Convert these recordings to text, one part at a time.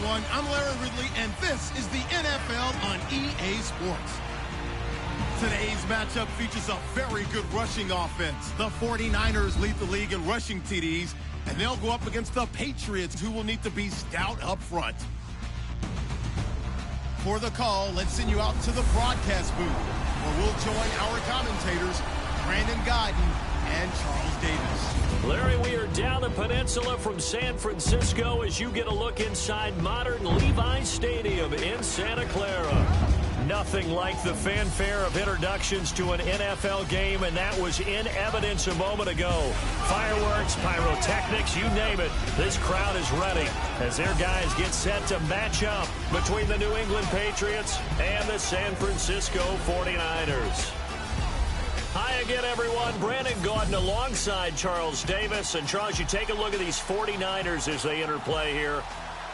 everyone. I'm Larry Ridley, and this is the NFL on EA Sports. Today's matchup features a very good rushing offense. The 49ers lead the league in rushing TDs, and they'll go up against the Patriots, who will need to be stout up front. For the call, let's send you out to the broadcast booth, where we'll join our commentators, Brandon Guyton and Charles Davis. Larry, we are down the peninsula from San Francisco as you get a look inside modern Levi's Stadium in Santa Clara. Nothing like the fanfare of introductions to an NFL game, and that was in evidence a moment ago. Fireworks, pyrotechnics, you name it. This crowd is ready as their guys get set to match up between the New England Patriots and the San Francisco 49ers. Hi again, everyone. Brandon Guyton alongside Charles Davis. And, Charles, you take a look at these 49ers as they interplay here.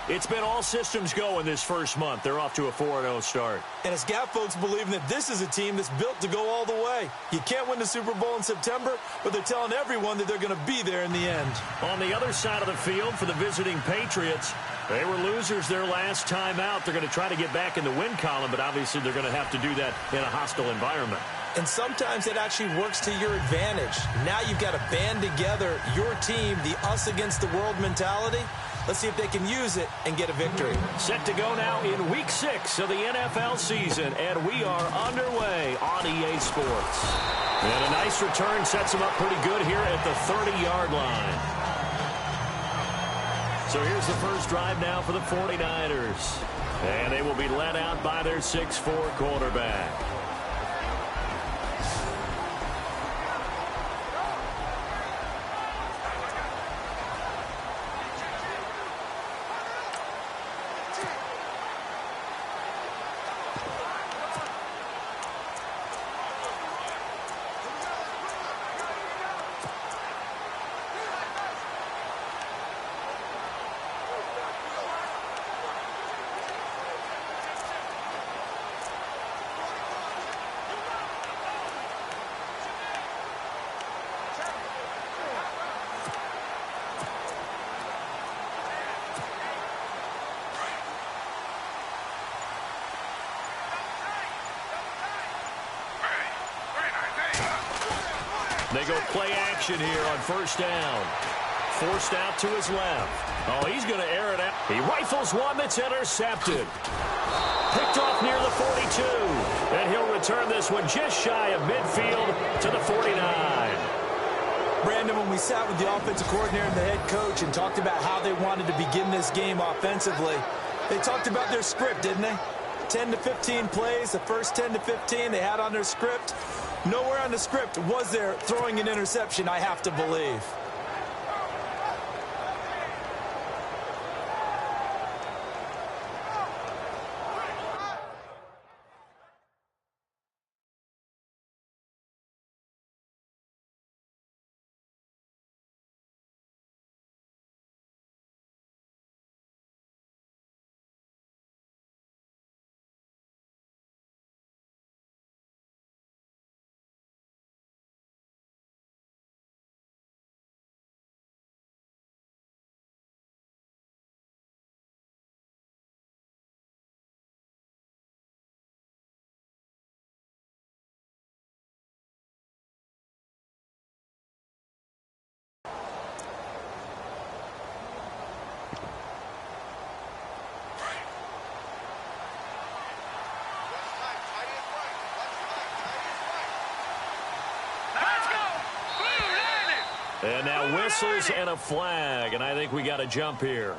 It's been all systems go in this first month. They're off to a 4-0 start. And it's got folks believing that this is a team that's built to go all the way. You can't win the Super Bowl in September, but they're telling everyone that they're going to be there in the end. On the other side of the field for the visiting Patriots, they were losers their last time out. They're going to try to get back in the win column, but obviously they're going to have to do that in a hostile environment. And sometimes it actually works to your advantage. Now you've got to band together your team, the us against the world mentality. Let's see if they can use it and get a victory. Set to go now in Week 6 of the NFL season, and we are underway on EA Sports. And a nice return sets them up pretty good here at the 30-yard line. So here's the first drive now for the 49ers. And they will be led out by their 6'4 quarterback. They go play action here on first down. Forced out to his left. Oh, he's going to air it out. He rifles one that's intercepted. Picked off near the 42. And he'll return this one just shy of midfield to the 49. Brandon, when we sat with the offensive coordinator and the head coach and talked about how they wanted to begin this game offensively, they talked about their script, didn't they? 10 to 15 plays, the first 10 to 15 they had on their script. Nowhere on the script was there throwing an interception, I have to believe. And now whistles and a flag, and I think we got a jump here.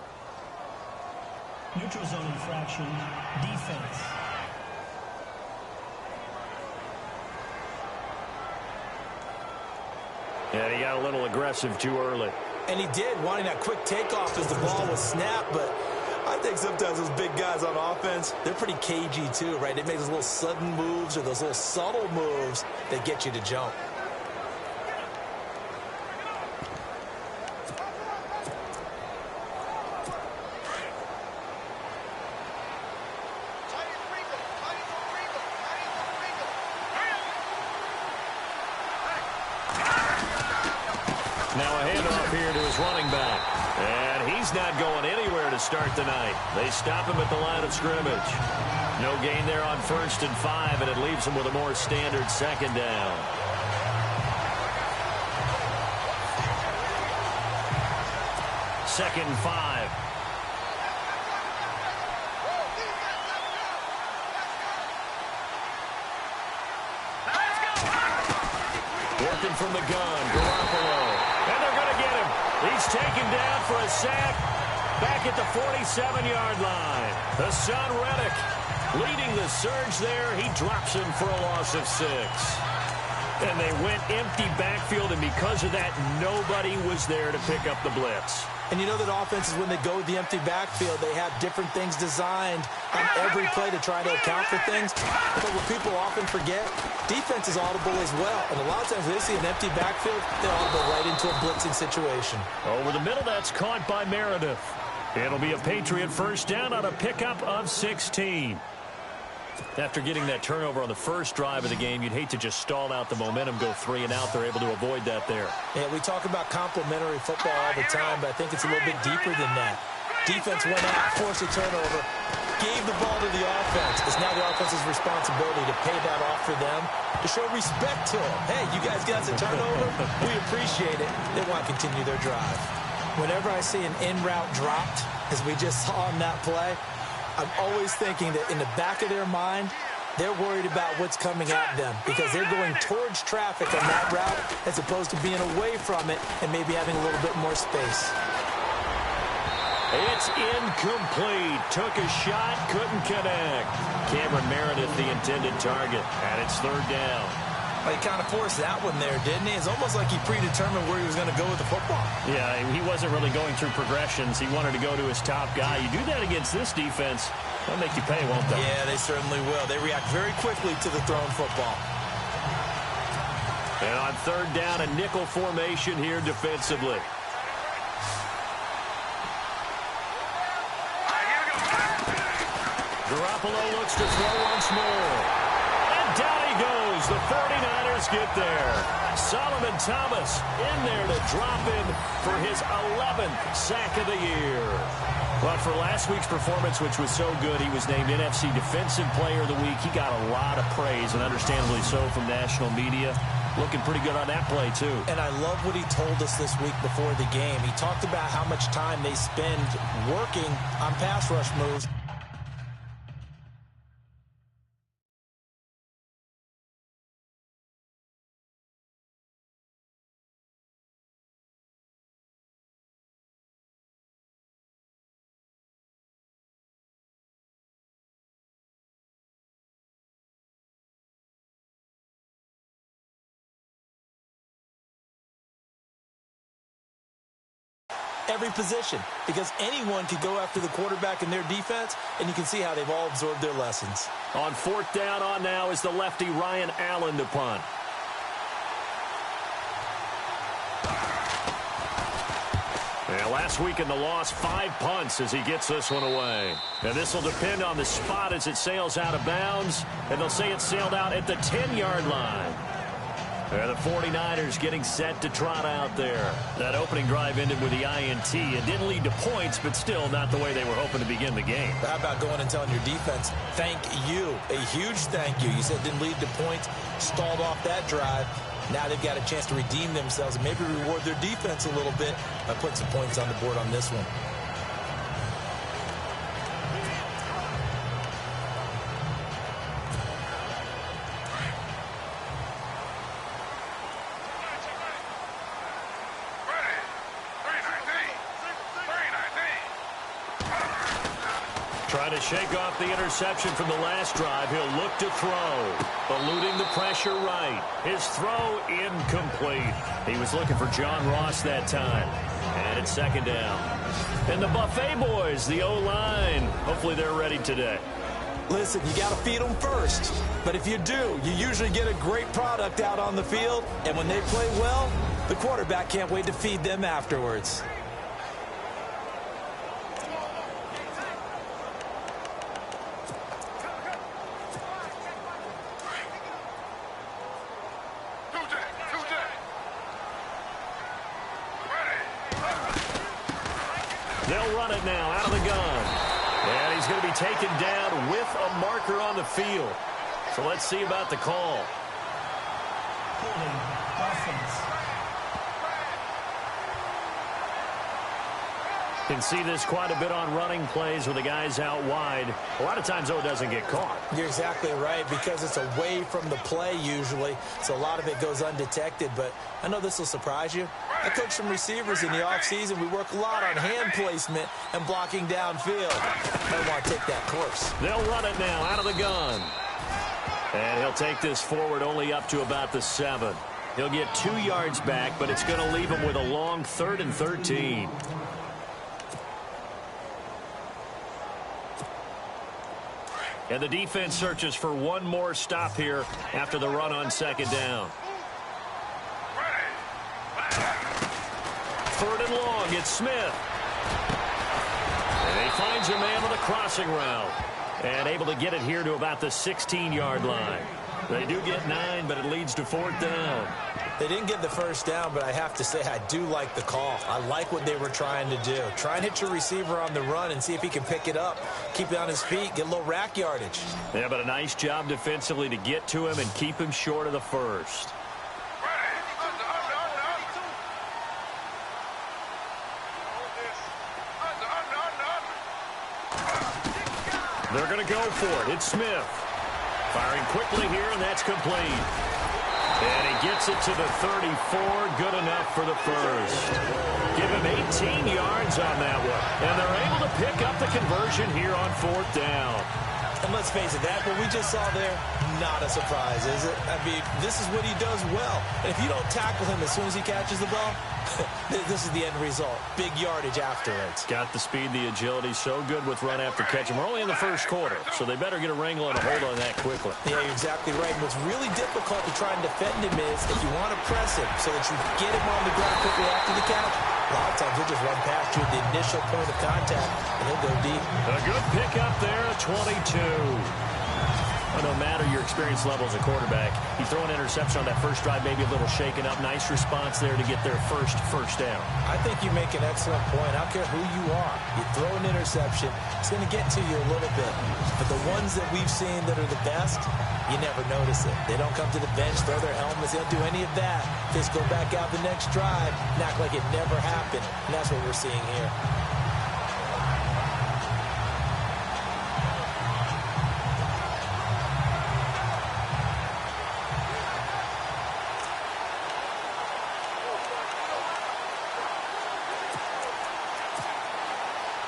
Neutral zone infraction, defense. And he got a little aggressive too early. And he did, wanting that quick takeoff as the ball was snapped, but I think sometimes those big guys on offense, they're pretty cagey too, right? They make those little sudden moves or those little subtle moves that get you to jump. Now a handoff here to his running back. And he He's not going anywhere to start the night. They stop him at the line of scrimmage. No gain there on 1st and 5, and it leaves him with a more standard 2nd down. Second and 5. Working from the gun, Garoppolo. And they're going to get him. He's taken down for a sack back at the 47-yard line. Hassan Reddick leading the surge there. He drops him for a loss of 6. And they went empty backfield, and because of that, nobody was there to pick up the blitz. And you know that offenses, when they go with the empty backfield, they have different things designed on every play to try to account for things. But what people often forget, defense is audible as well. And a lot of times when they see an empty backfield, they audible right into a blitzing situation. Over the middle, that's caught by Meredith. It'll be a Patriot first down on a pickup of 16. After getting that turnover on the first drive of the game, you'd hate to just stall out the momentum, go 3 and out. They're able to avoid that there. Yeah, we talk about complementary football all the time, but I think it's a little bit deeper than that. Defense went out, forced a turnover, gave the ball to the offense. It's now the offense's responsibility to pay that off for them, to show respect to them. Hey, you guys got us a turnover? We appreciate it. They want to continue their drive. Whenever I see an in-route dropped, as we just saw on that play, I'm always thinking that in the back of their mind, they're worried about what's coming at them because they're going towards traffic on that route as opposed to being away from it and maybe having a little bit more space. It's incomplete. Took a shot, couldn't connect. Cameron Meredith, the intended target, and it's 3rd down. Well, he kind of forced that one there, didn't he? It's almost like he predetermined where he was going to go with the football. Yeah, he wasn't really going through progressions. He wanted to go to his top guy. You do that against this defense, they'll make you pay, won't they? Yeah, they certainly will. They react very quickly to the thrown football. And on 3rd down, a nickel formation here defensively. Garoppolo looks to throw once more. And down he goes. The 49ers get there. Solomon Thomas in there to drop him for his 11th sack of the year. But for last week's performance, which was so good, he was named NFC Defensive Player of the Week. He got a lot of praise, and understandably so, from national media. Looking pretty good on that play, too. And I love what he told us this week before the game. He talked about how much time they spend working on pass rush moves. Every position, because anyone could go after the quarterback in their defense, and you can see how they've all absorbed their lessons. On 4th down on now is the lefty Ryan Allen to punt. And last week in the loss, 5 punts as he gets this one away. And this will depend on the spot as it sails out of bounds, and they'll say it sailed out at the 10-yard line. And the 49ers getting set to trot out there. That opening drive ended with the INT. It didn't lead to points, but still not the way they were hoping to begin the game. How about going and telling your defense, thank you, a huge thank you. You said it didn't lead to points, stalled off that drive. Now they've got a chance to redeem themselves and maybe reward their defense a little bit by putting some points on the board on this one. Trying to shake off the interception from the last drive. He'll look to throw. Eluding the pressure right. His throw incomplete. He was looking for John Ross that time. And it's 2nd down. And the Buffet boys, the O-line. Hopefully they're ready today. Listen, you got to feed them first. But if you do, you usually get a great product out on the field. And when they play well, the quarterback can't wait to feed them afterwards. They'll run it now out of the gun. And he's going to be taken down with a marker on the field. So let's see about the call. Holding offense. Can see this quite a bit on running plays with the guys out wide. A lot of times, though, it doesn't get caught. You're exactly right, because it's away from the play usually, so a lot of it goes undetected. But I know this will surprise you. I coach some receivers in the offseason. We work a lot on hand placement and blocking downfield. I want to take that course. They'll run it now out of the gun. And he'll take this forward only up to about the 7. He'll get 2 yards back, but it's going to leave him with a long 3rd and 13. And the defense searches for one more stop here after the run on 2nd down. 3rd and long, it's Smith. And he finds a man with a crossing route. And able to get it here to about the 16-yard line. They do get 9, but it leads to 4th down. They didn't get the 1st down, but I have to say I do like the call. I like what they were trying to do. Try and hit your receiver on the run and see if he can pick it up. Keep it on his feet, get a little rack yardage. Yeah, but a nice job defensively to get to him and keep him short of the 1st. They're going to go for it. It's Smith. Firing quickly here, and that's complete. And he gets it to the 34. Good enough for the 1st. Give him 18 yards on that one. And they're able to pick up the conversion here on 4th down. And let's face it, that what we just saw there, not a surprise, is it? I mean, this is what he does well. And if you don't tackle him as soon as he catches the ball, this is the end result. Big yardage afterwards. Got the speed, the agility, so good with run after catch. And we're only in the 1st quarter, so they better get a wrangle and a hold on that quickly. Yeah, you're exactly right. And what's really difficult to try and defend him is if you want to press him so that you get him on the ground quickly after the catch, a lot of times he'll just run past you at the initial point of contact, and he'll go deep. A good pickup there at 22. Well, no matter your experience level as a quarterback, you throw an interception on that 1st drive, maybe a little shaken up. Nice response there to get their first down. I think you make an excellent point. I don't care who you are. You throw an interception, it's going to get to you a little bit. But the ones that we've seen that are the best, you never notice it. They don't come to the bench, throw their helmets. They don't do any of that. They just go back out the next drive and act like it never happened. And that's what we're seeing here.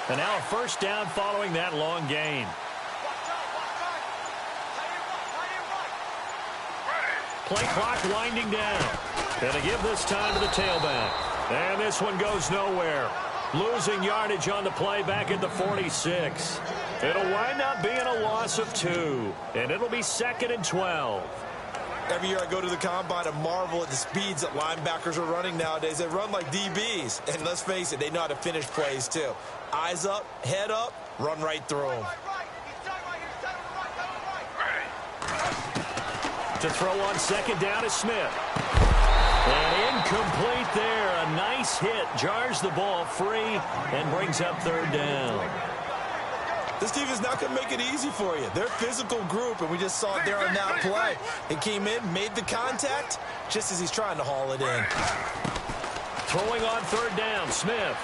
And now a 1st down following that long gain. Play clock winding down. And to give this time to the tailback. And this one goes nowhere. Losing yardage on the play back at the 46. It'll wind up being a loss of 2. And it'll be 2nd and 12. Every year I go to the combine and marvel at the speeds that linebackers are running nowadays. They run like DBs. And let's face it, they know how to finish plays too. Eyes up, head up, run right through them. To throw on 2nd down is Smith. And incomplete there. A nice hit. Jars the ball free and brings up 3rd down. This team is not going to make it easy for you. They're a physical group, and we just saw it there on that play. He came in, made the contact, just as he's trying to haul it in. Throwing on 3rd down, Smith.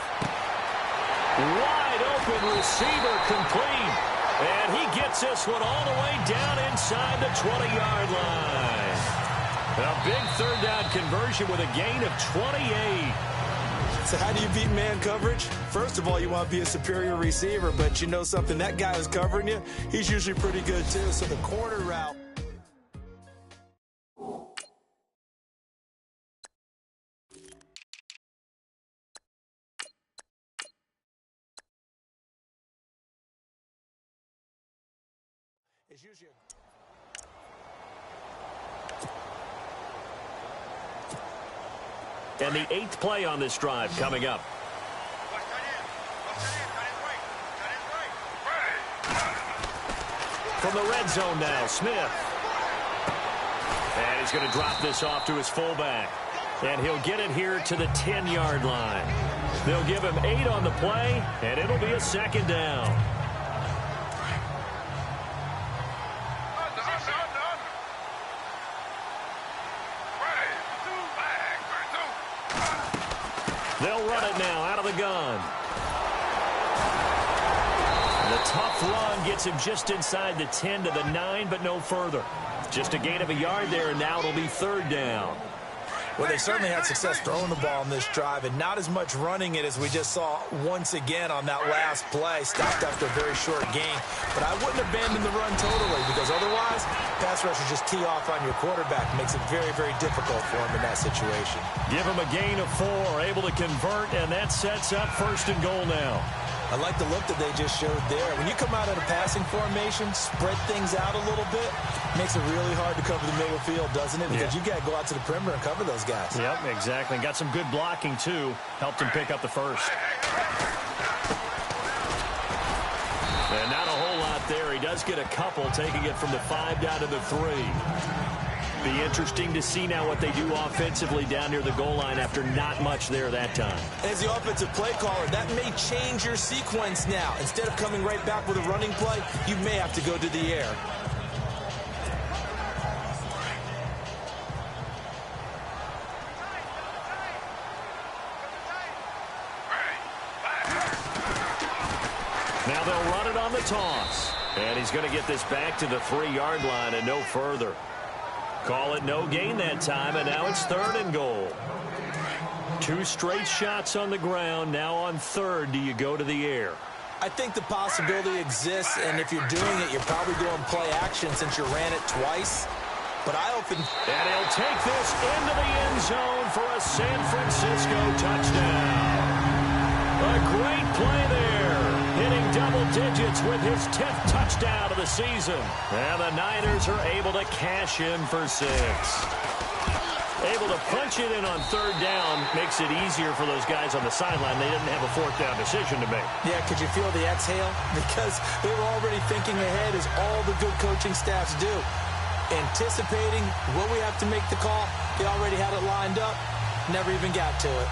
Wide open receiver complete. And he gets this one all the way down inside the 20-yard line. A big 3rd down conversion with a gain of 28. So how do you beat man coverage? First of all, you want to be a superior receiver, but you know something, that guy who's covering you, he's usually pretty good too. So the corner route. It's usually And the 8th play on this drive coming up. From the red zone now, Smith. And he's going to drop this off to his fullback. And he'll get it here to the 10-yard line. They'll give him 8 on the play, and it'll be a second down. They'll run it now out of the gun. The tough run gets him just inside the 10 to the 9, but no further. Just a gain of a yard there, and now it'll be third down. Well, they certainly had success throwing the ball in this drive, and not as much running it as we just saw once again on that last play. Stopped after a very short gain. But I wouldn't abandon the run totally, because otherwise, pass rushers just tee off on your quarterback. Makes it very, very difficult for him in that situation. Give him a gain of 4, able to convert, and that sets up first and goal now. I like the look that they just showed there. When you come out of a passing formation, spread things out a little bit, makes it really hard to cover the middle field, doesn't it? Because you got to go out to the perimeter and cover those guys. Yep, exactly. Got some good blocking, too. Helped him pick up the first. And not a whole lot there. He does get a couple, taking it from the 5 down to the 3. Be interesting to see now what they do offensively down near the goal line after not much there that time. As the offensive play caller, that may change your sequence now. Instead of coming right back with a running play, you may have to go to the air. Now they'll run it on the toss. And he's going to get this back to the 3-yard line and no further. Call it no gain that time, and now it's third and goal. 2 straight shots on the ground. Now on third, do you go to the air? I think the possibility exists, and if you're doing it, you're probably going play action since you ran it twice. But I open. And he'll take this into the end zone for a San Francisco touchdown. A great play there. Hitting double digits with his 10th touchdown of the season. And the Niners are able to cash in for 6. Able to punch it in on third down makes it easier for those guys on the sideline. They didn't have a 4th down decision to make. Yeah, could you feel the exhale? Because they were already thinking ahead, as all the good coaching staffs do. Anticipating, will we have to make the call? They already had it lined up. Never even got to it.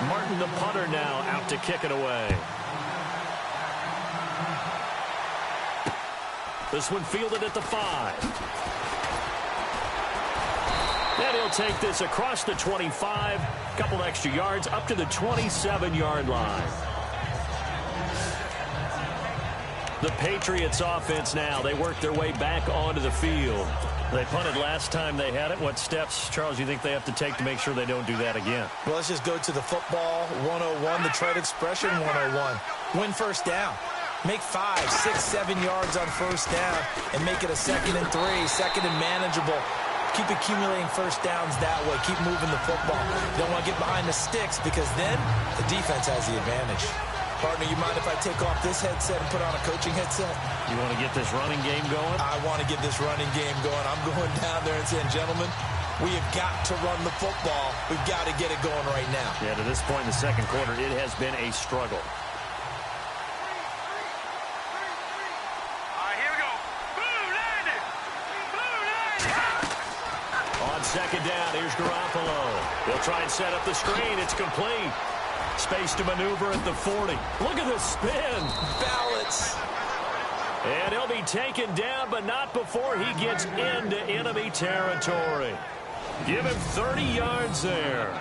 Martin, the punter, now out to kick it away. This one fielded at the 5. And he'll take this across the 25. Couple extra yards up to the 27-yard line. The Patriots offense now. They work their way back onto the field. They punted last time they had it. What steps, Charles, do you think they have to take to make sure they don't do that again? Well, let's just go to the football 101, the trade expression 101. Win first down. Make 5, 6, 7 yards on first down and make it a 2nd and 3, 2nd and manageable. Keep accumulating first downs that way. Keep moving the football. You don't want to get behind the sticks, because then the defense has the advantage. Partner, you mind if I take off this headset and put on a coaching headset? You want to get this running game going? I want to get this running game going. I'm going down there and saying, gentlemen, we have got to run the football. We've got to get it going right now. Yeah, to this point in the second quarter, it has been a struggle. On second down, here's Garoppolo. They'll try and set up the screen. It's complete. Space to maneuver at the 40. Look at the spin. Balance. And he'll be taken down, but not before he gets into enemy territory. Give him 30 yards there.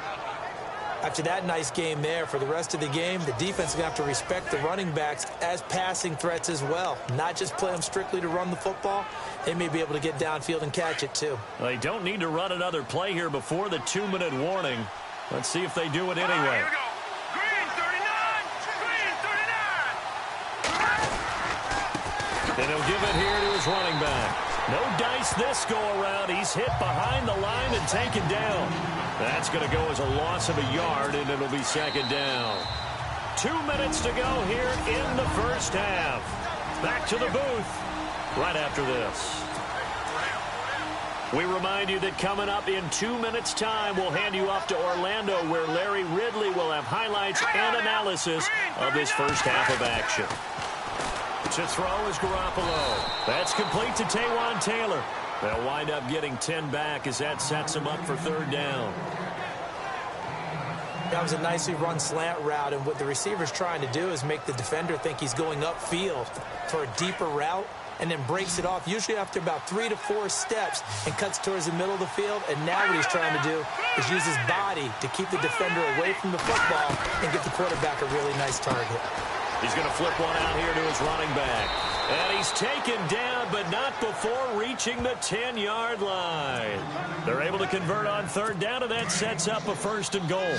After that nice game there, for the rest of the game, the defense is going to have to respect the running backs as passing threats as well. Not just play them strictly to run the football. They may be able to get downfield and catch it, too. They don't need to run another play here before the 2-minute warning. Let's see if they do it anyway. Here we go. Green 39. Green 39. And he'll give it here to his running back. No dice this go-around. He's hit behind the line and taken down. That's going to go as a loss of a yard, and it'll be second down. 2 minutes to go here in the first half. Back to the booth right after this. We remind you that coming up in 2 minutes' time, we'll hand you off to Orlando, where Larry Ridley will have highlights and analysis of this first half of action. To throw is Garoppolo. That's complete to Taywan Taylor. They'll wind up getting 10 back as that sets them up for third down. That was a nicely run slant route, and what the receiver's trying to do is make the defender think he's going upfield for a deeper route, and then breaks it off, usually after about 3 to 4 steps, and cuts towards the middle of the field. And now what he's trying to do is use his body to keep the defender away from the football and give the quarterback a really nice target. He's going to flip one out here to his running back. And he's taken down, but not before reaching the 10-yard line. They're able to convert on third down, and that sets up a 1st and goal.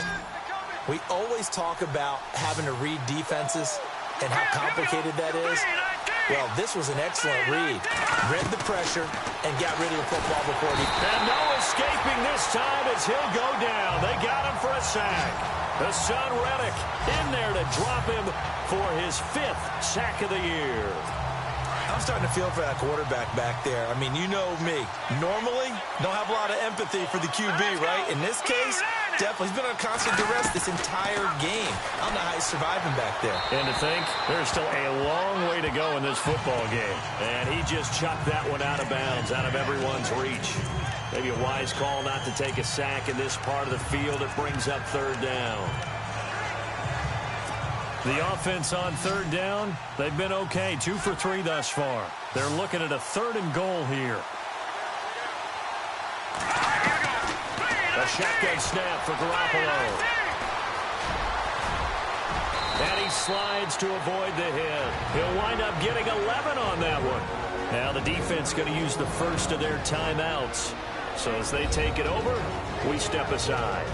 We always talk about having to read defenses and how complicated that is. Well, this was an excellent read. Read the pressure and got rid of the football before he... And no escaping this time as he'll go down. They got him for a sack. The son Reddick in there to drop him for his 5th sack of the year. I'm starting to feel for that quarterback back there. I mean, you know me. Normally, don't have a lot of empathy for the QB, right? In this case, definitely. He's been on constant duress this entire game. I don't know how he's surviving back there. And to think, there's still a long way to go in this football game. And he just chucked that one out of bounds, out of everyone's reach. Maybe a wise call not to take a sack in this part of the field. It brings up third down. The offense on third down, they've been okay. 2 for 3 thus far. They're looking at a 3rd and goal here. A shotgun snap for Garoppolo. And he slides to avoid the hit. He'll wind up getting 11 on that one. Now the defense going to use the first of their timeouts. So as they take it over, we step aside.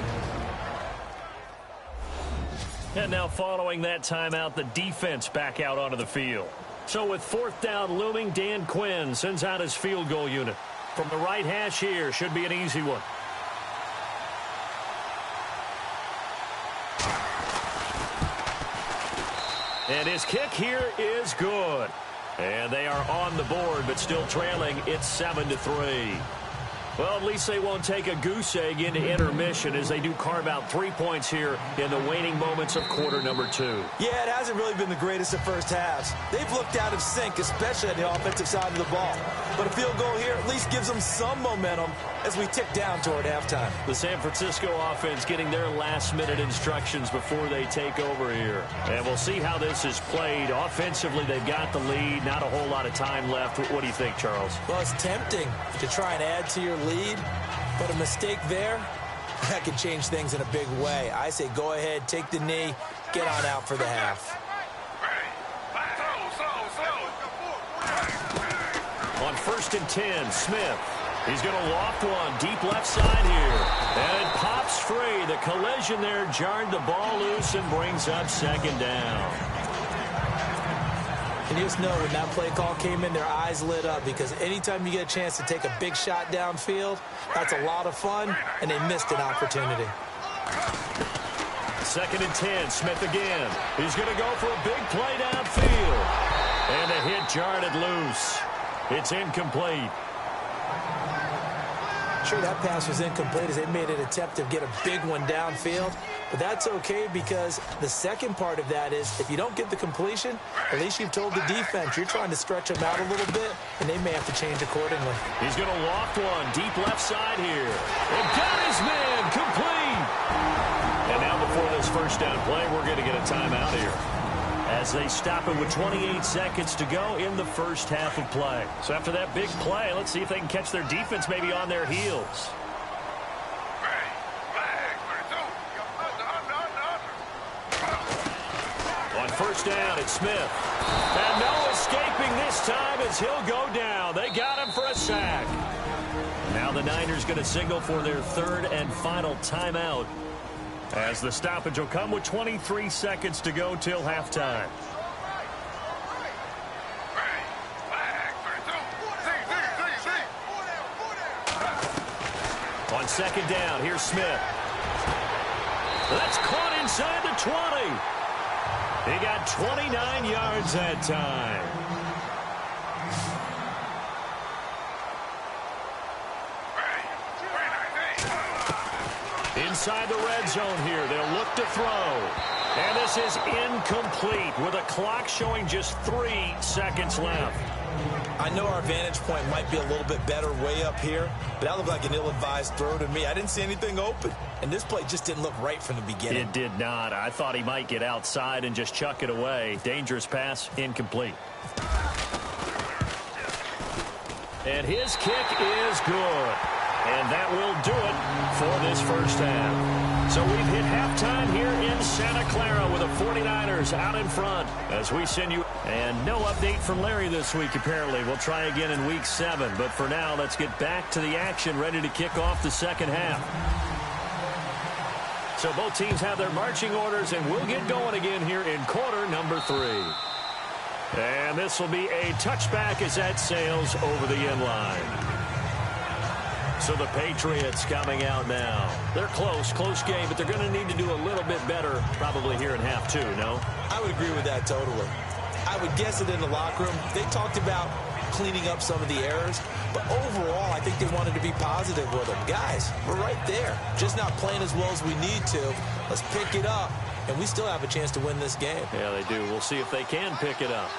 And now following that timeout, the defense back out onto the field. So with 4th down looming, Dan Quinn sends out his field goal unit. From the right hash here, should be an easy one. And his kick here is good. And they are on the board, but still trailing. It's 7-3. Well, at least they won't take a goose egg into intermission as they do carve out 3 points here in the waning moments of quarter number 2. Yeah, it hasn't really been the greatest of first halves. They've looked out of sync, especially on the offensive side of the ball. But a field goal here at least gives them some momentum as we tick down toward halftime. The San Francisco offense getting their last-minute instructions before they take over here. And we'll see how this is played. Offensively, they've got the lead. Not a whole lot of time left. What do you think, Charles? Well, it's tempting to try and add to your lead, but a mistake there, that can change things in a big way. I say go ahead, take the knee, get on out for the half. On 1st and 10, Smith. He's going to loft one deep left side here. And it pops free. The collision there jarred the ball loose and brings up 2nd down. And you just know when that play call came in, their eyes lit up, because anytime you get a chance to take a big shot downfield, that's a lot of fun, and they missed an opportunity. 2nd and 10, Smith again. He's going to go for a big play downfield. And a hit jarred it loose. It's incomplete. Sure, that pass was incomplete as they made an attempt to get a big one downfield. But that's okay, because the second part of that is if you don't get the completion, at least you've told the defense you're trying to stretch them out a little bit, and they may have to change accordingly. He's going to loft one deep left side here. And got his man complete. And now before this 1st down play, we're going to get a timeout here, as they stop it with 28 seconds to go in the 1st half of play. So after that big play, let's see if they can catch their defense maybe on their heels. On 1st down, it's Smith. And no escaping this time as he'll go down. They got him for a sack. Now the Niners going to signal for their 3rd and final timeout, as the stoppage will come with 23 seconds to go till halftime. On 2nd down, here's Smith. That's caught inside the 20. He got 29 yards that time. Inside the red zone here, they'll look to throw. And this is incomplete with a clock showing just 3 seconds left. I know our vantage point might be a little bit better way up here, but that looked like an ill-advised throw to me. I didn't see anything open, and this play just didn't look right from the beginning. It did not. I thought he might get outside and just chuck it away. Dangerous pass, incomplete. And his kick is good. And that will do it for this first half. So we've hit halftime here in Santa Clara with the 49ers out in front as we send you. And no update from Larry this week, apparently. We'll try again in week 7. But for now, let's get back to the action, ready to kick off the second half. So both teams have their marching orders, and we'll get going again here in quarter number 3. And this will be a touchback as that sails over the end line. So the Patriots coming out now. They're close game, but they're going to need to do a little bit better probably here in half 2, no? I would agree with that totally. I would guess it in the locker room. They talked about cleaning up some of the errors, but overall I think they wanted to be positive with them. Guys, we're right there. Just not playing as well as we need to. Let's pick it up, and we still have a chance to win this game. Yeah, they do. We'll see if they can pick it up.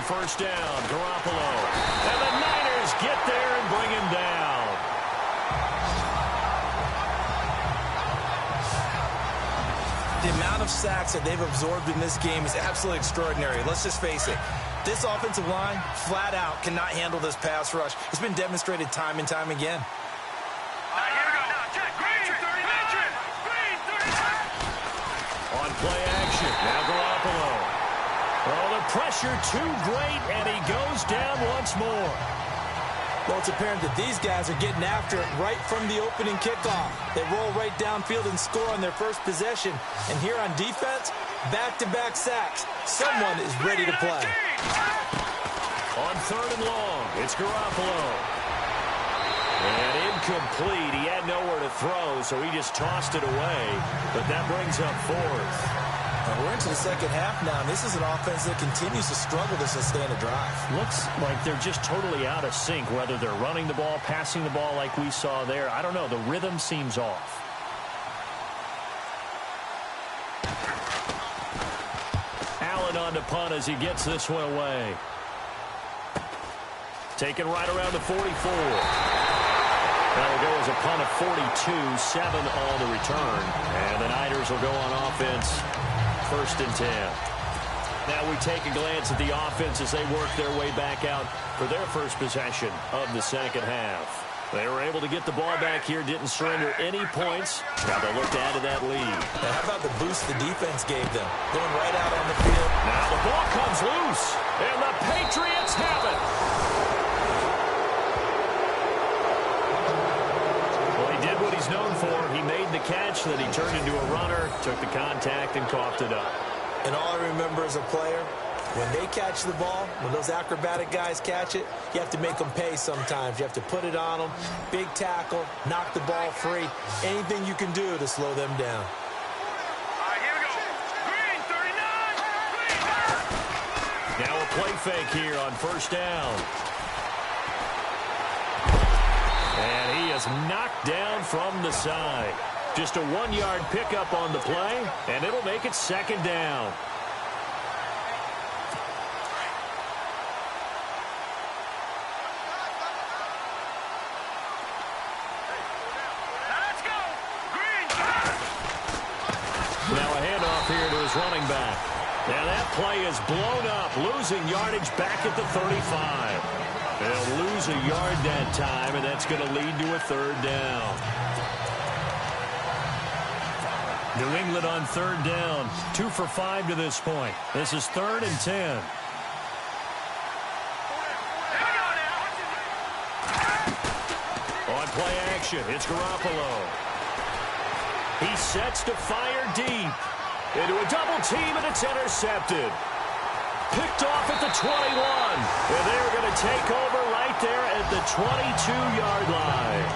First down, Garoppolo. And the Niners get there and bring him down. The amount of sacks that they've absorbed in this game is absolutely extraordinary. Let's just face it. This offensive line, flat out, cannot handle this pass rush. It's been demonstrated time and time again. On play action, now Garoppolo. Oh, the pressure too great, and he goes down once more. Well, it's apparent that these guys are getting after it right from the opening kickoff. They roll right downfield and score on their first possession. And here on defense, back-to-back sacks. Someone is ready to play. On 3rd and long, it's Garoppolo. And incomplete. He had nowhere to throw, so he just tossed it away. But that brings up 4th. We're into the second half now, and this is an offense that continues to struggle to sustain a drive. Looks like they're just totally out of sync, whether they're running the ball, passing the ball like we saw there. I don't know. The rhythm seems off. Allen on to punt as he gets this one away. Taken right around the 44. That'll go as a punt of 42, 7 on the return. And the Niners will go on offense. 1st and 10. Now we take a glance at the offense as they work their way back out for their first possession of the second half. They were able to get the ball back here, didn't surrender any points. Now they look to add to that lead. Now how about the boost the defense gave them? Going right out on the field. Now the ball comes loose, and the Patriots have it. Well, he did what he's known for. He made the catch, then he turned into a runner, took the contact, and coughed it up. And all I remember as a player, when they catch the ball, when those acrobatic guys catch it, you have to make them pay sometimes. You have to put it on them, big tackle, knock the ball free. Anything you can do to slow them down. All right, here we go. Green, 39. Green. Now a play fake here on 1st down. And he is knocked down from the side. Just a 1-yard pickup on the play, and it'll make it 2nd down. Let's go. Green. Now a handoff here to his running back. Now that play is blown up, losing yardage back at the 35. They'll lose a yard that time, and that's going to lead to a 3rd down. New England on 3rd down, 2 for 5 to this point. This is 3rd and 10. On play action, it's Garoppolo. He sets to fire deep. Into a double team, and it's intercepted. Picked off at the 21. And they're going to take over right there at the 22-yard line.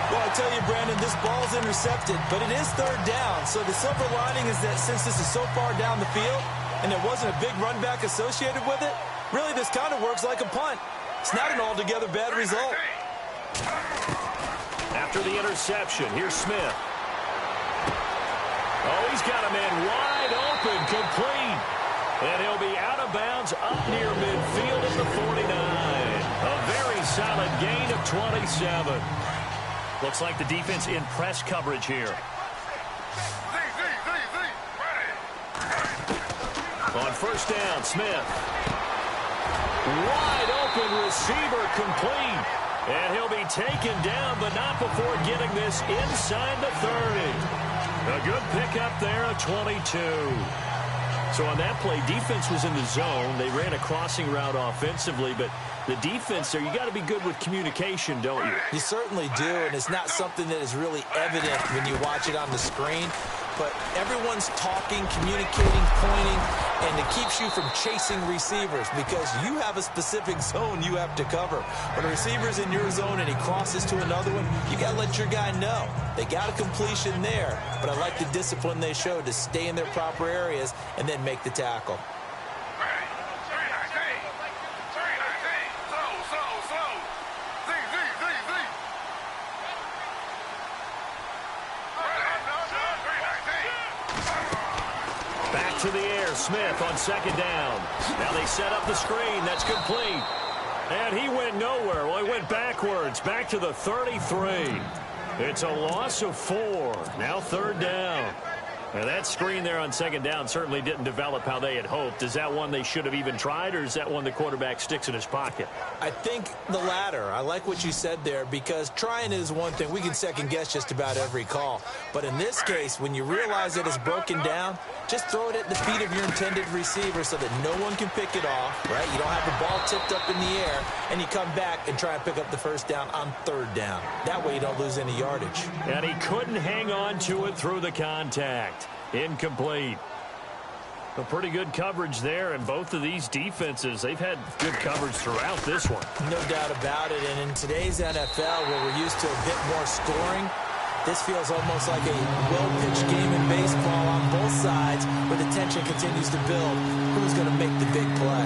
Well, I tell you, Brandon, this ball's intercepted, but it is 3rd down. So the silver lining is that since this is so far down the field and there wasn't a big run back associated with it, really this kind of works like a punt. It's not an altogether bad result. After the interception, here's Smith. Oh, he's got a man wide open, complete. And he'll be out of bounds up near midfield at the 49. A very solid gain of 27. Looks like the defense in press coverage here. On first down, Smith. Wide open receiver, complete. And he'll be taken down, but not before getting this inside the 30. A good pickup there at 22. So on that play, defense was in the zone. They ran a crossing route offensively, but the defense there, you got to be good with communication, don't you? You certainly do, and it's not something that is really evident when you watch it on the screen. But everyone's talking, communicating, pointing, and it keeps you from chasing receivers because you have a specific zone you have to cover. When a receiver's in your zone and he crosses to another one, you got to let your guy know. They got a completion there, but I like the discipline they showed to stay in their proper areas and then make the tackle. To the air, Smith on second down. Now they set up the screen. That's complete. And he went nowhere. Well, he went backwards, back to the 33. It's a loss of 4. Now third down. Now that screen there on second down certainly didn't develop how they had hoped. Is that one they should have even tried, or is that one the quarterback sticks in his pocket? I think the latter. I like what you said there because trying is one thing. We can second guess just about every call. But in this case, when you realize that it's broken down, just throw it at the feet of your intended receiver so that no one can pick it off, right? You don't have the ball tipped up in the air, and you come back and try and pick up the first down on third down. That way you don't lose any yardage. And he couldn't hang on to it through the contact. Incomplete. A pretty good coverage there, and both of these defenses, they've had good coverage throughout this one. No doubt about it, and in today's NFL, where we're used to a bit more scoring, this feels almost like a well-pitched game in baseball on both sides where the tension continues to build. Who's going to make the big play?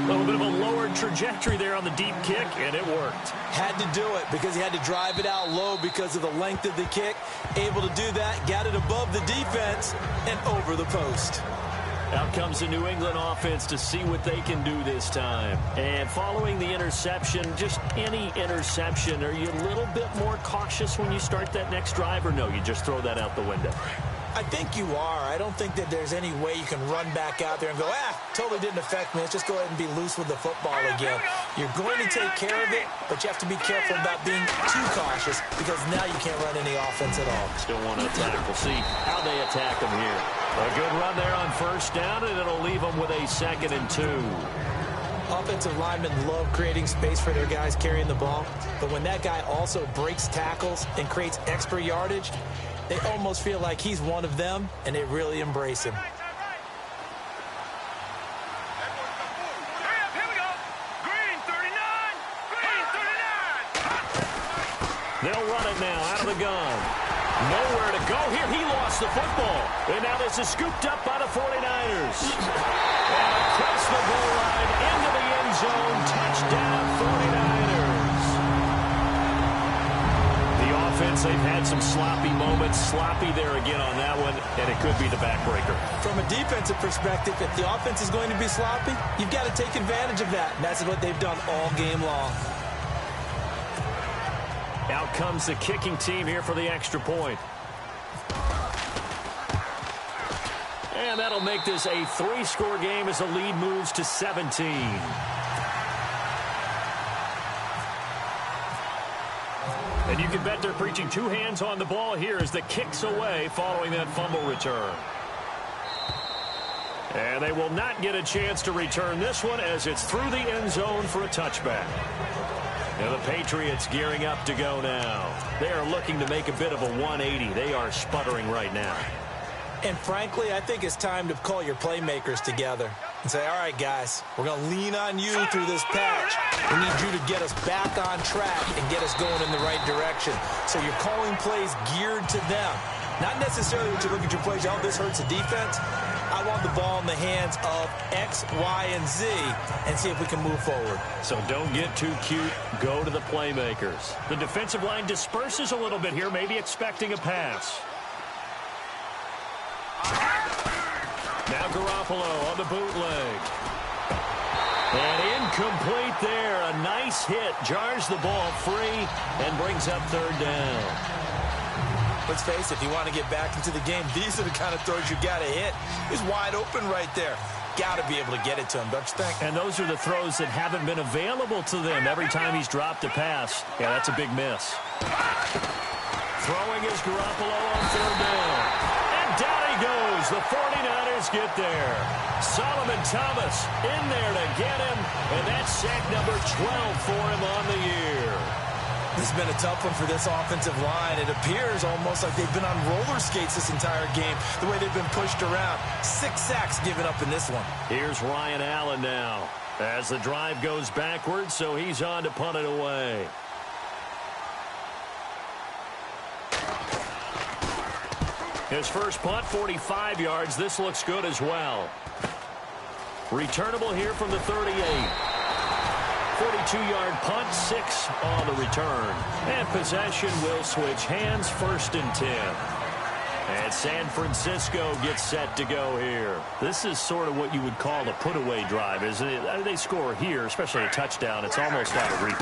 A little bit of a lowered trajectory there on the deep kick, and it worked. Had to do it because he had to drive it out low because of the length of the kick. Able to do that, got it above the defense and over the post. Out comes the New England offense to see what they can do this time. And following the interception, just any interception, are you a little bit more cautious when you start that next drive, or no, you just throw that out the window? I think you are. I don't think that there's any way you can run back out there and go, totally didn't affect me. Let's just go ahead and be loose with the football again. You're going to take care of it, but you have to be careful about being too cautious because now you can't run any offense at all. Still want to attack. We'll see how they attack them here. A good run there on first down, and it'll leave them with a 2nd and 2. Offensive linemen love creating space for their guys carrying the ball, but when that guy also breaks tackles and creates extra yardage, they almost feel like he's one of them, and they really embrace him. They'll run it now out of the gun. Nowhere to go here. He lost the football. And now this is scooped up by the 49ers. And across the goal line into the end zone. Touchdown 49ers. The offense, they've had some sloppy moments. Sloppy there again on that one. And it could be the backbreaker. From a defensive perspective, if the offense is going to be sloppy, you've got to take advantage of that. And that's what they've done all game long. Out comes the kicking team here for the extra point. And that'll make this a 3-score game as the lead moves to 17. And you can bet they're preaching 2 hands on the ball here as the kick's away following that fumble return. And they will not get a chance to return this one as it's through the end zone for a touchback. And the Patriots gearing up to go now. They are looking to make a bit of a 180. They are sputtering right now. And frankly, I think it's time to call your playmakers together and say, all right, guys, we're going to lean on you through this patch. We need you to get us back on track and get us going in the right direction. So you're calling plays geared to them. Not necessarily what you look at your plays, oh, this hurts the defense. I want the ball in the hands of X, Y, and Z and see if we can move forward. So don't get too cute. Go to the playmakers. The defensive line disperses a little bit here, maybe expecting a pass. Now Garoppolo on the bootleg. And incomplete there. A nice hit. Jars the ball free and brings up third down. Let's face it, if you want to get back into the game, these are the kind of throws you got to hit. He's wide open right there. Got to be able to get it to him, don't you think? And those are the throws that haven't been available to them every time he's dropped a pass. Yeah, that's a big miss. Throwing is Garoppolo on third down. And down he goes. The 49ers get there. Solomon Thomas in there to get him. And that's sack number 12 for him on the year. This has been a tough one for this offensive line. It appears almost like they've been on roller skates this entire game, the way they've been pushed around. 6 sacks given up in this one. Here's Ryan Allen now as the drive goes backwards, so he's on to punt it away. His first punt, 45 yards. This looks good as well. Returnable here from the 38. 42-yard punt, 6 on the return. And possession will switch hands, 1st and 10. And San Francisco gets set to go here. This is sort of what you would call a put-away drive, isn't it? They score here, especially a touchdown. It's almost out of reach.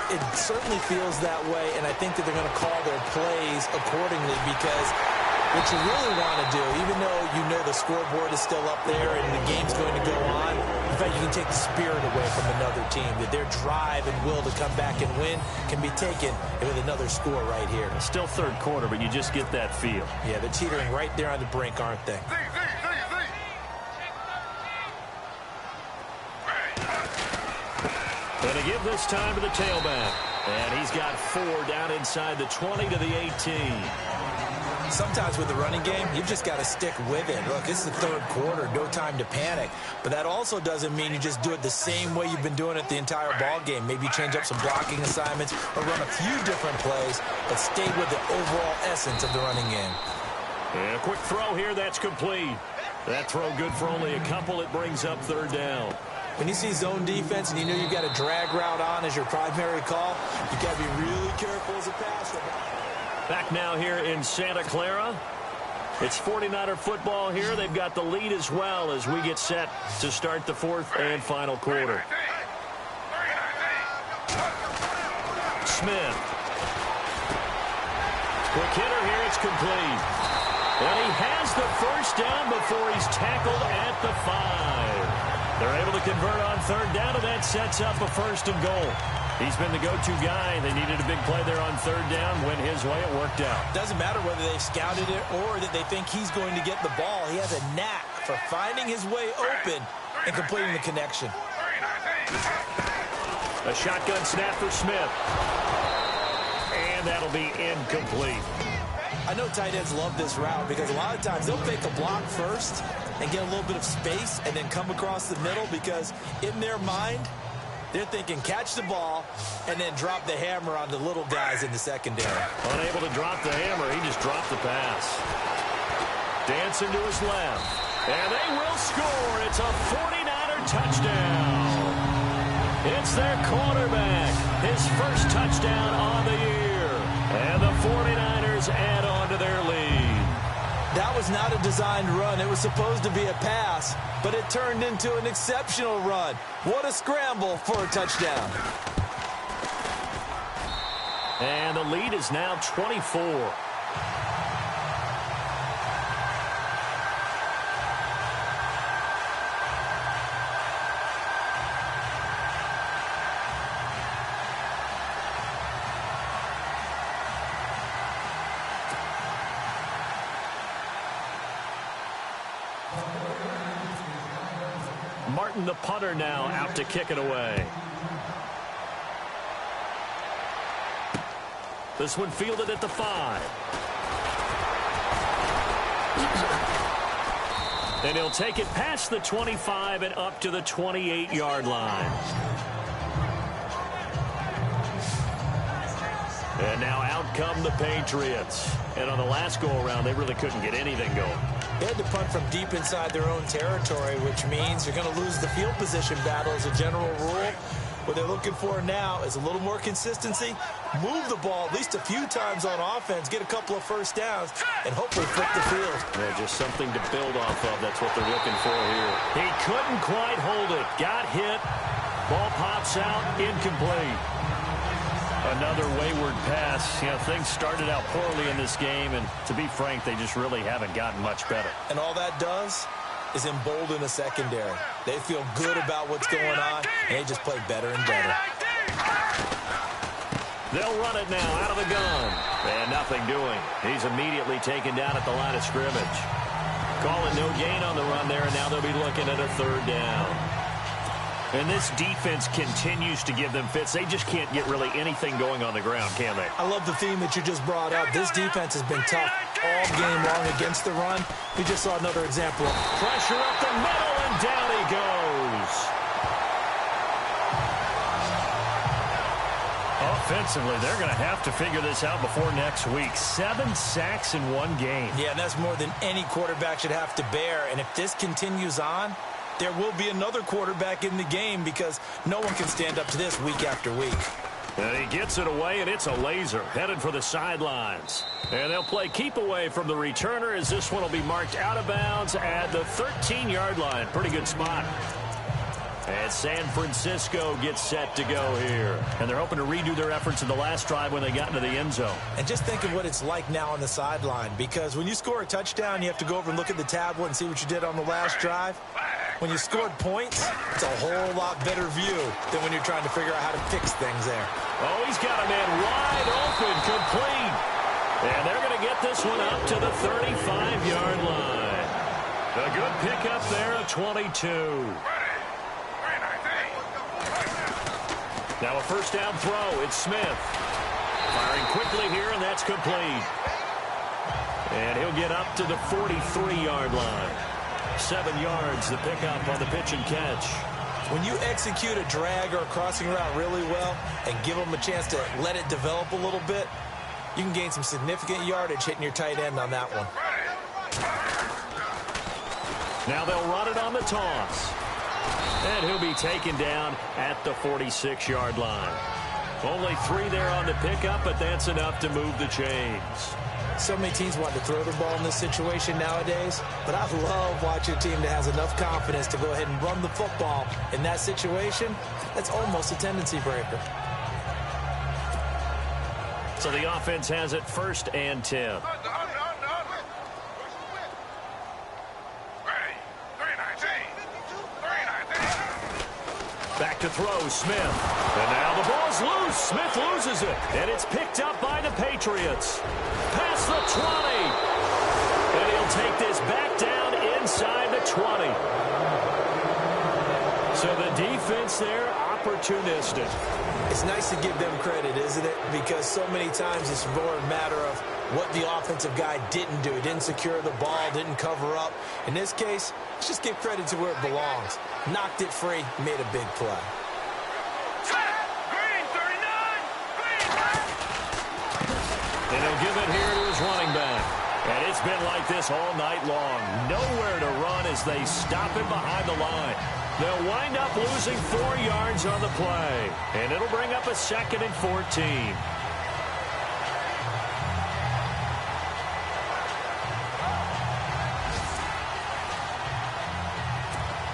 It certainly feels that way, and I think that they're going to call their plays accordingly because what you really want to do, even though you know the scoreboard is still up there and the game's going to go on, in fact, you can take the spirit away from another team, that their drive and will to come back and win can be taken with another score right here. Still third quarter, but you just get that feel. Yeah, they're teetering right there on the brink, aren't they? And to give this time to the tailback. And he's got 4 down inside the 20 to the 18. Sometimes with the running game, you've just got to stick with it. Look, this is the third quarter, no time to panic. But that also doesn't mean you just do it the same way you've been doing it the entire ball game. Maybe change up some blocking assignments or run a few different plays, but stay with the overall essence of the running game. And a quick throw here, that's complete. That throw good for only a couple. It brings up third down. When you see zone defense and you know you've got a drag route on as your primary call, you've got to be really careful as a passer. Back now here in Santa Clara. It's 49er football here. They've got the lead as well as we get set to start the 4th and final quarter. Smith. Quick hitter here. It's complete. And he has the first down before he's tackled at the 5. They're able to convert on third down, and that sets up a 1st and goal. He's been the go-to guy. They needed a big play there on third down. Went his way. It worked out. Doesn't matter whether they've scouted it or that they think he's going to get the ball. He has a knack for finding his way open and completing the connection. A shotgun snap for Smith. And that'll be incomplete. I know tight ends love this route because a lot of times they'll fake a block first and get a little bit of space and then come across the middle because in their mind, they're thinking catch the ball and then drop the hammer on the little guys in the secondary. Unable to drop the hammer, he just dropped the pass. Dancing to his left. And they will score. It's a 49er touchdown. It's their quarterback. His first touchdown on the year. And the 49ers add on to their lead. That was not a designed run. It was supposed to be a pass, but it turned into an exceptional run. What a scramble for a touchdown. And the lead is now 24. Martin, the punter, now out to kick it away. This one fielded at the 5. And he'll take it past the 25 and up to the 28-yard line. And now out come the Patriots. And on the last go-around, they really couldn't get anything going. They had to punt from deep inside their own territory, which means you're going to lose the field position battle as a general rule. What they're looking for now is a little more consistency, move the ball at least a few times on offense, get a couple of first downs, and hopefully flip the field. Yeah, just something to build off of. That's what they're looking for here. He couldn't quite hold it. Got hit. Ball pops out. Incomplete. Another wayward pass. You know, things started out poorly in this game, and to be frank, they just really haven't gotten much better. And all that does is embolden the secondary. They feel good about what's going on, and they just play better and better. They'll run it now out of the gun. And nothing doing. He's immediately taken down at the line of scrimmage. Calling no gain on the run there, and now they'll be looking at a third down. And this defense continues to give them fits. They just can't get really anything going on the ground, can they? I love the theme that you just brought up. This defense has been tough all game long against the run. We just saw another example of pressure up the middle, and down he goes. Offensively, they're going to have to figure this out before next week. 7 sacks in one game. Yeah, and that's more than any quarterback should have to bear. And if this continues on, there will be another quarterback in the game because no one can stand up to this week after week. And he gets it away, and it's a laser headed for the sidelines. And they'll play keep away from the returner as this one will be marked out of bounds at the 13-yard line. Pretty good spot. And San Francisco gets set to go here. And they're hoping to redo their efforts in the last drive when they got into the end zone. And just think of what it's like now on the sideline, because when you score a touchdown, you have to go over and look at the tablet and see what you did on the last drive. When you scored points, it's a whole lot better view than when you're trying to figure out how to fix things there. Oh, he's got a man wide open, complete. And they're going to get this one up to the 35-yard line. A good pickup there at 22. Now a first down throw. It's Smith. Firing quickly here, and that's complete. And he'll get up to the 43-yard line. 7 yards, the pickup on the pitch and catch. When you execute a drag or a crossing route really well and give them a chance to let it develop a little bit, you can gain some significant yardage hitting your tight end on that one. Now they'll run it on the toss. And he'll be taken down at the 46-yard line. Only 3 there on the pickup, but that's enough to move the chains. So many teams want to throw the ball in this situation nowadays, but I love watching a team that has enough confidence to go ahead and run the football. In that situation, that's almost a tendency breaker. So the offense has it 1st and 10. Back to throw, Smith. And now the ball's loose. Smith loses it. And it's picked up by the Patriots. Past the 20. And he'll take this back down inside the 20. So the defense there, opportunistic. It's nice to give them credit, isn't it? Because so many times it's more a matter of what the offensive guy didn't do. He didn't secure the ball, didn't cover up. In this case, let's just give credit to where it belongs. Knocked it free, made a big play. Green, 39! And he'll give it here to his running back. And it's been like this all night long. Nowhere to run as they stop him behind the line. They'll wind up losing 4 yards on the play. And it'll bring up a 2nd and 14.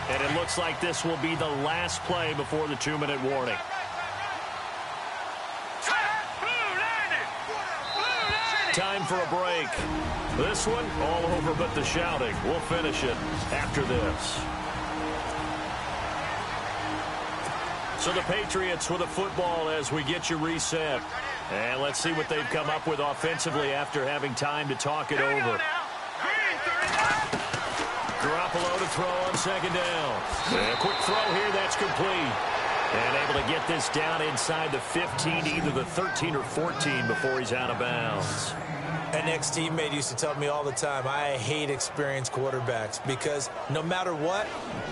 And it looks like this will be the last play before the 2-minute warning. Time for a break. This one, all over but the shouting. We'll finish it after this. So the Patriots with a football as we get you reset. And let's see what they've come up with offensively after having time to talk it over. Garoppolo to throw on 2nd down. And a quick throw here, that's complete. And able to get this down inside the 15, either the 13 or 14 before he's out of bounds. An ex-teammate used to tell me all the time, I hate experienced quarterbacks because no matter what,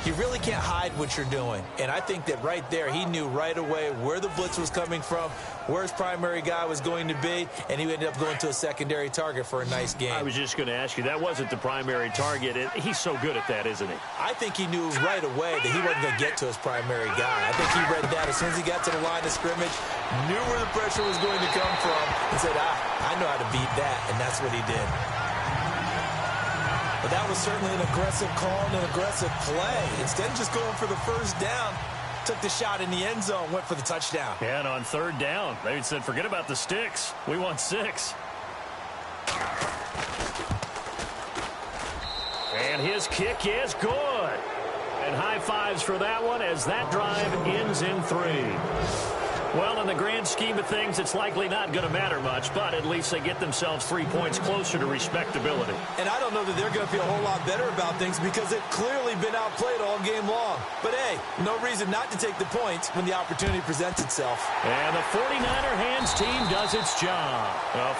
you really can't hide what you're doing. And I think that right there, he knew right away where the blitz was coming from, where his primary guy was going to be, and he ended up going to a secondary target for a nice game. I was just going to ask you, that wasn't the primary target. He's so good at that, isn't he? I think he knew right away that he wasn't going to get to his primary guy. I think he read that as soon as he got to the line of scrimmage, knew where the pressure was going to come from, and said, I know how to beat that, and that's what he did. But that was certainly an aggressive call and an aggressive play. Instead of just going for the first down, took the shot in the end zone, went for the touchdown. Yeah, and on third down, they said, forget about the sticks. We want 6. And his kick is good. And high fives for that one as that drive ends in 3. Well, in the grand scheme of things, it's likely not going to matter much, but at least they get themselves 3 points closer to respectability. And I don't know that they're going to feel a whole lot better about things because they've clearly been outplayed all game long. But, hey, no reason not to take the points when the opportunity presents itself. And the 49er hands team does its job.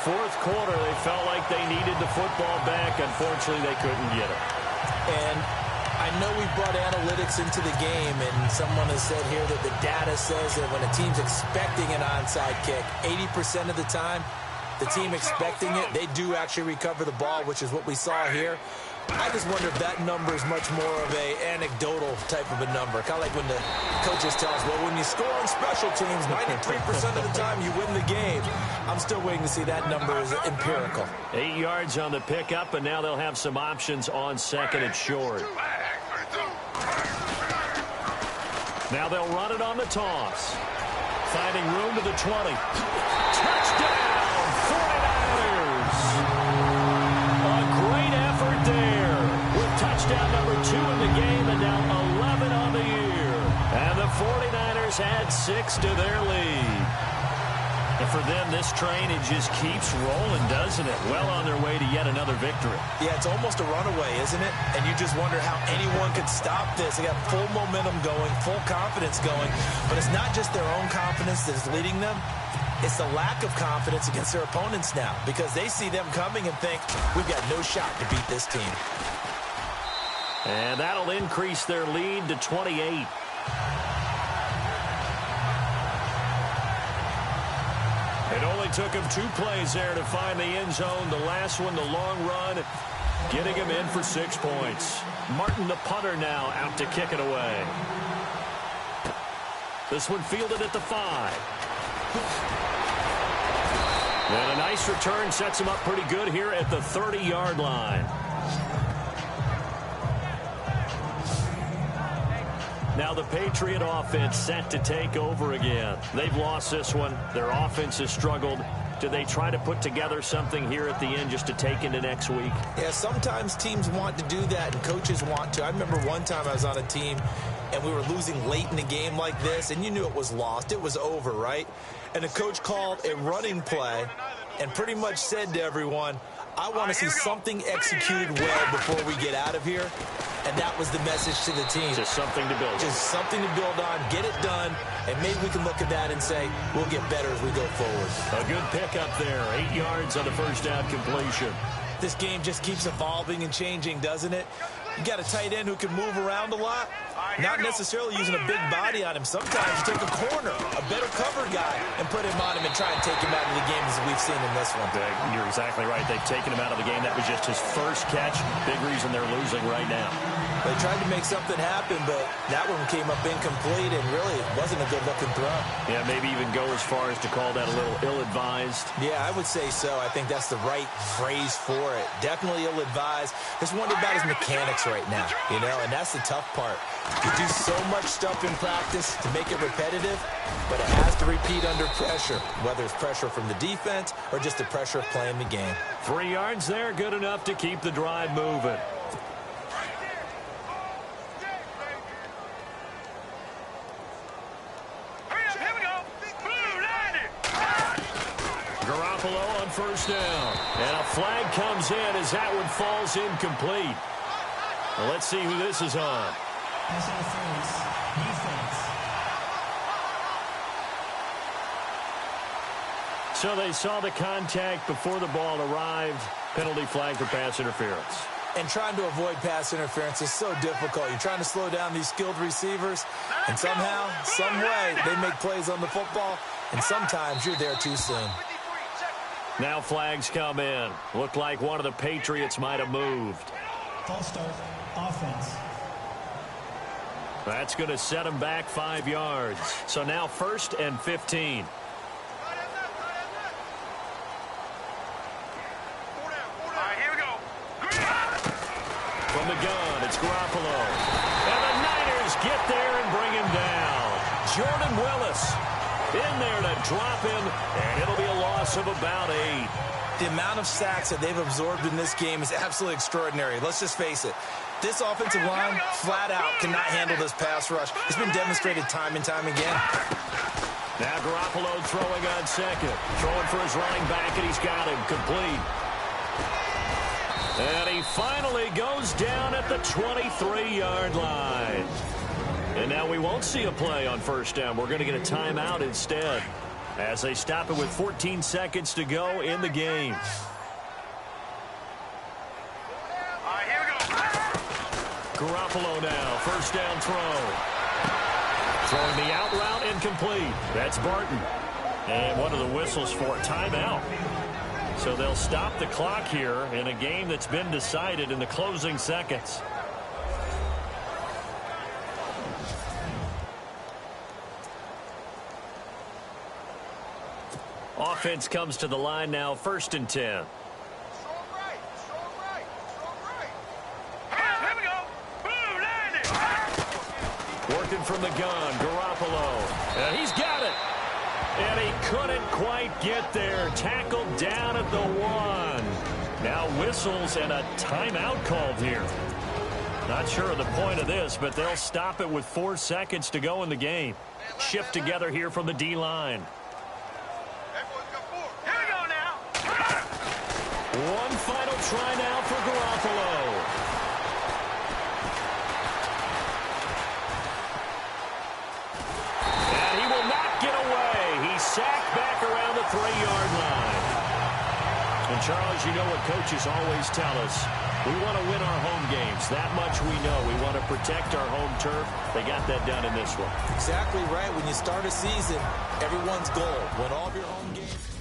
Fourth quarter, they felt like they needed the football back. Unfortunately, they couldn't get it. And I know we brought analytics into the game, and someone has said here that the data says that when a team's expecting an onside kick, 80% of the time, the team expecting it, they do actually recover the ball, which is what we saw here. I just wonder if that number is much more of a anecdotal type of a number. Kind of like when the coaches tell us, well, when you score on special teams, 93% of the time you win the game. I'm still waiting to see that number is empirical. 8 yards on the pickup, and now they'll have some options on second and short. Now they'll run it on the toss. Finding room to the 20. Touchdown, 49ers! A great effort there with touchdown number 2 in the game and now 11 on the year. And the 49ers add 6 to their lead. And for them, this train, it just keeps rolling, doesn't it? Well on their way to yet another victory. Yeah, it's almost a runaway, isn't it? And you just wonder how anyone could stop this. They got full momentum going, full confidence going. But it's not just their own confidence that's leading them. It's the lack of confidence against their opponents now because they see them coming and think, we've got no shot to beat this team. And that'll increase their lead to 28. It only took him 2 plays there to find the end zone. The last one, the long run, getting him in for 6 points. Martin, the punter, now out to kick it away. This one fielded at the 5. And a nice return sets him up pretty good here at the 30-yard line. Now the Patriot offense set to take over again. They've lost this one. Their offense has struggled. Do they try to put together something here at the end just to take into next week? Yeah, sometimes teams want to do that and coaches want to. I remember one time I was on a team and we were losing late in the game like this, and you knew it was lost. It was over, right? And the coach called a running play and pretty much said to everyone, I want to see something executed well before we get out of here. And that was the message to the team. Just something to build on. Just something to build on, get it done, and maybe we can look at that and say, we'll get better as we go forward. A good pickup there, 8 yards on the first down completion. This game just keeps evolving and changing, doesn't it? You got a tight end who can move around a lot, not necessarily using a big body on him. Sometimes you take a corner, a better cover guy, and put him on him and try and take him out of the game as we've seen in this one. You're exactly right. They've taken him out of the game. That was just his first catch. Big reason they're losing right now. They tried to make something happen, but that one came up incomplete and really wasn't a good-looking throw. Yeah, maybe even go as far as to call that a little ill-advised. Yeah, I would say so. I think that's the right phrase for it. Definitely ill-advised. Just wonder about his mechanics right now, you know, and that's the tough part. You do so much stuff in practice to make it repetitive, but it has to repeat under pressure, whether it's pressure from the defense or just the pressure of playing the game. 3 yards there, good enough to keep the drive moving. Garoppolo on first down. And a flag comes in as that one falls incomplete. Well, let's see who this is on. So they saw the contact before the ball arrived. Penalty flag for pass interference. And trying to avoid pass interference is so difficult. You're trying to slow down these skilled receivers, and somehow, some way, they make plays on the football, and sometimes you're there too soon. Now flags come in. Looked like one of the Patriots might have moved. False start, offense. That's going to set him back 5 yards. So now 1st and 15. From the gun, it's Garoppolo. And the Niners get there and bring him down. Jordan Willis in there to drop him, and it'll be a loss of about 8. The amount of sacks that they've absorbed in this game is absolutely extraordinary. Let's just face it. This offensive line, flat out, cannot handle this pass rush. It's been demonstrated time and time again. Now Garoppolo throwing on second. Throwing for his running back, and he's got him complete. And he finally goes down at the 23-yard line. And now we won't see a play on 1st down. We're going to get a timeout instead as they stop it with 14 seconds to go in the game. Garoppolo now, 1st down throw. Throwing the out route incomplete. That's Barton. And what are the whistles for? Timeout. So they'll stop the clock here in a game that's been decided in the closing seconds. Offense comes to the line now, 1st and 10. Working from the gun, Garoppolo. And he's got it. And he couldn't quite get there. Tackled down at the 1. Now whistles and a timeout called here. Not sure of the point of this, but they'll stop it with 4 seconds to go in the game. Shift together here from the D-line. One final try now for Garoppolo. And he will not get away. He's sacked back around the 3-yard line. And, Charles, you know what coaches always tell us. We want to win our home games. That much we know. We want to protect our home turf. They got that done in this one. Exactly right. When you start a season, everyone's goal, win all of your home games.